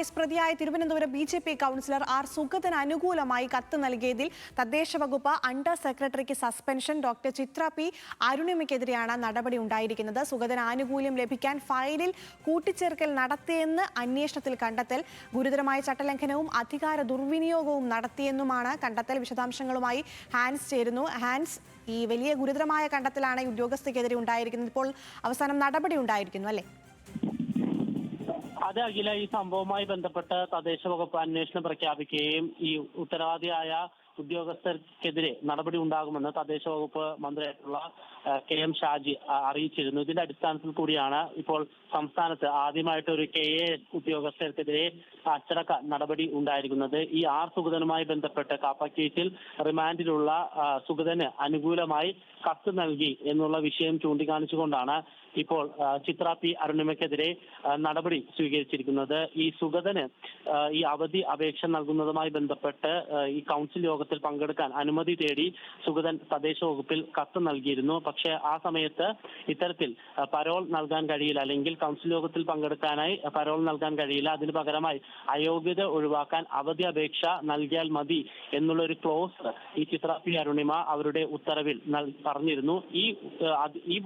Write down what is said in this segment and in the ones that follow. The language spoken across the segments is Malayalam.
കേസ് പ്രതിയായ തിരുവനന്തപുരം BJP കൗൺസിലർ ആർ സുഗതന് അനുകൂലമായി കത്ത് നൽകിയതിൽ തദ്ദേശ വകുപ്പ് അണ്ടർ സെക്രട്ടറിക്ക് സസ്പെൻഷൻ ഡോക്ടർ ചിത്ര പി അരുണിമയ്ക്കെതിരെയാണ് നടപടി ഉണ്ടായിരിക്കുന്നത്. സുഗതന് ആനുകൂല്യം ലഭിക്കാൻ ഫയലിൽ കൂട്ടിച്ചേർക്കൽ നടത്തിയെന്ന് അന്വേഷണത്തിൽ കണ്ടെത്തൽ. ഗുരുതരമായ ചട്ടലംഘനവും അധികാര ദുർവിനിയോഗവും നടത്തിയെന്നുമാണ് കണ്ടെത്തൽ. വിശദാംശങ്ങളുമായി ഹാൻസ് ചേരുന്നു. ഹാൻസ്, ഈ വലിയ ഗുരുതരമായ കണ്ടെത്തലാണ് ഈ ഉദ്യോഗസ്ഥയ്ക്കെതിരെ ഉണ്ടായിരിക്കുന്നത്. ഇപ്പോൾ അവസാനം നടപടി ഉണ്ടായിരിക്കുന്നു അല്ലേ? അത് അഖില, ഈ സംഭവവുമായി ബന്ധപ്പെട്ട് തദ്ദേശ വകുപ്പ് അന്വേഷണം പ്രഖ്യാപിക്കുകയും ഈ ഉത്തരവാദിയായ ഉദ്യോഗസ്ഥർക്കെതിരെ നടപടി ഉണ്ടാകുമെന്ന് തദ്ദേശ വകുപ്പ് മന്ത്രിയായിട്ടുള്ള KM ഷാജി അറിയിച്ചിരുന്നു. ഇതിന്റെ അടിസ്ഥാനത്തിൽ കൂടിയാണ് ഇപ്പോൾ സംസ്ഥാനത്ത് ആദ്യമായിട്ട് ഒരു KAS ഉദ്യോഗസ്ഥർക്കെതിരെ അച്ചടക്ക നടപടി ഉണ്ടായിരിക്കുന്നത്. ഈ ആർ സുഗതനുമായി ബന്ധപ്പെട്ട് കാപ്പ കേസിൽ റിമാൻഡിലുള്ള സുഗതന് അനുകൂലമായി കത്ത് നൽകി എന്നുള്ള വിഷയം ചൂണ്ടിക്കാണിച്ചുകൊണ്ടാണ് ഇപ്പോൾ ചിത്ര പി അരുണിമയ്ക്കെതിരെ നടപടി സ്വീകരിച്ചിരിക്കുന്നത്. ഈ സുഗതന് ഈ അവധി അപേക്ഷ നൽകുന്നതുമായി ബന്ധപ്പെട്ട് ഈ കൗൺസിൽ യോഗത്തിൽ പങ്കെടുക്കാൻ അനുമതി തേടി സുഗതൻ തദ്ദേശ വകുപ്പിൽ കത്ത് നൽകിയിരുന്നു. പക്ഷേ ആ സമയത്ത് ഇത്തരത്തിൽ പരോൾ നൽകാൻ കഴിയില്ല, അല്ലെങ്കിൽ കൗൺസിൽ യോഗത്തിൽ പങ്കെടുക്കാനായി പരോൾ നൽകാൻ കഴിയില്ല, അതിന് പകരമായി അയോഗ്യത ഒഴിവാക്കാൻ അവധി അപേക്ഷ നൽകിയാൽ മതി എന്നുള്ളൊരു ക്ലോസ് ഈ ചിത്ര പി അരുണിമ അവരുടെ ഉത്തരവിൽ പറഞ്ഞിരുന്നു. ഈ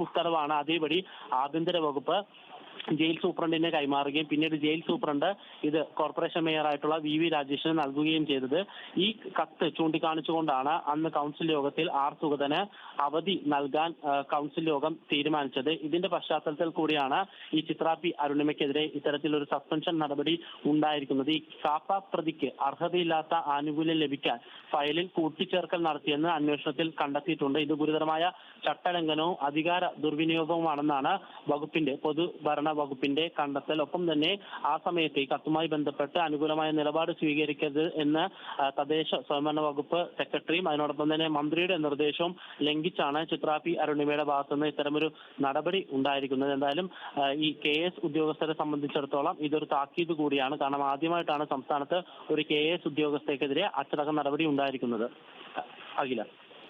ഉത്തരവാണ് അതേപടി ആഭ്യന്തര വകുപ്പ് ജയിൽ സൂപ്രണ്ടിനെ കൈമാറുകയും പിന്നീട് ജയിൽ സൂപ്രണ്ട് ഇത് കോർപ്പറേഷൻ മേയറായിട്ടുള്ള VV രാജേഷിന് നൽകുകയും ചെയ്തത്. ഈ കത്ത് ചൂണ്ടിക്കാണിച്ചുകൊണ്ടാണ് അന്ന് കൗൺസിൽ യോഗത്തിൽ ആർ സുഗതന് അവധി നൽകാൻ കൗൺസിൽ യോഗം തീരുമാനിച്ചത്. ഇതിന്റെ പശ്ചാത്തലത്തിൽ കൂടിയാണ് ഈ ചിത്ര പി അരുണിമയ്ക്കെതിരെ ഇത്തരത്തിലൊരു സസ്പെൻഷൻ നടപടി ഉണ്ടായിരിക്കുന്നത്. ഈ കാപ്പ പ്രതിക്ക് അർഹതയില്ലാത്ത ആനുകൂല്യം ലഭിക്കാൻ ഫയലിൽ കൂട്ടിച്ചേർക്കൽ നടത്തിയെന്ന് അന്വേഷണത്തിൽ കണ്ടെത്തിയിട്ടുണ്ട്. ഇത് ഗുരുതരമായ ചട്ടലംഘനവും അധികാര ദുർവിനിയോഗവുമാണെന്നാണ് പൊതുഭരണ വകുപ്പിന്റെ കണ്ടെത്തൽ. ഒപ്പം തന്നെ ആ സമയത്ത് ഈ കത്തുമായി ബന്ധപ്പെട്ട് അനുകൂലമായ നിലപാട് സ്വീകരിക്കരുത് എന്ന് തദ്ദേശ സ്വയംഭരണ വകുപ്പ് സെക്രട്ടറിയും അതിനോടൊപ്പം തന്നെ മന്ത്രിയുടെ നിർദ്ദേശവും ലംഘിച്ചാണ് ചിത്ര പി അരുണിമയുടെ ഭാഗത്തുനിന്ന് ഇത്തരമൊരു നടപടി ഉണ്ടായിരിക്കുന്നത്. എന്തായാലും ഈ KS ഉദ്യോഗസ്ഥരെ സംബന്ധിച്ചിടത്തോളം ഇതൊരു താക്കീത് കൂടിയാണ്. കാരണം ആദ്യമായിട്ടാണ് സംസ്ഥാനത്ത് ഒരു KS ഉദ്യോഗസ്ഥർക്കെതിരെ അച്ചടക്ക നടപടി ഉണ്ടായിരിക്കുന്നത്. അഖില.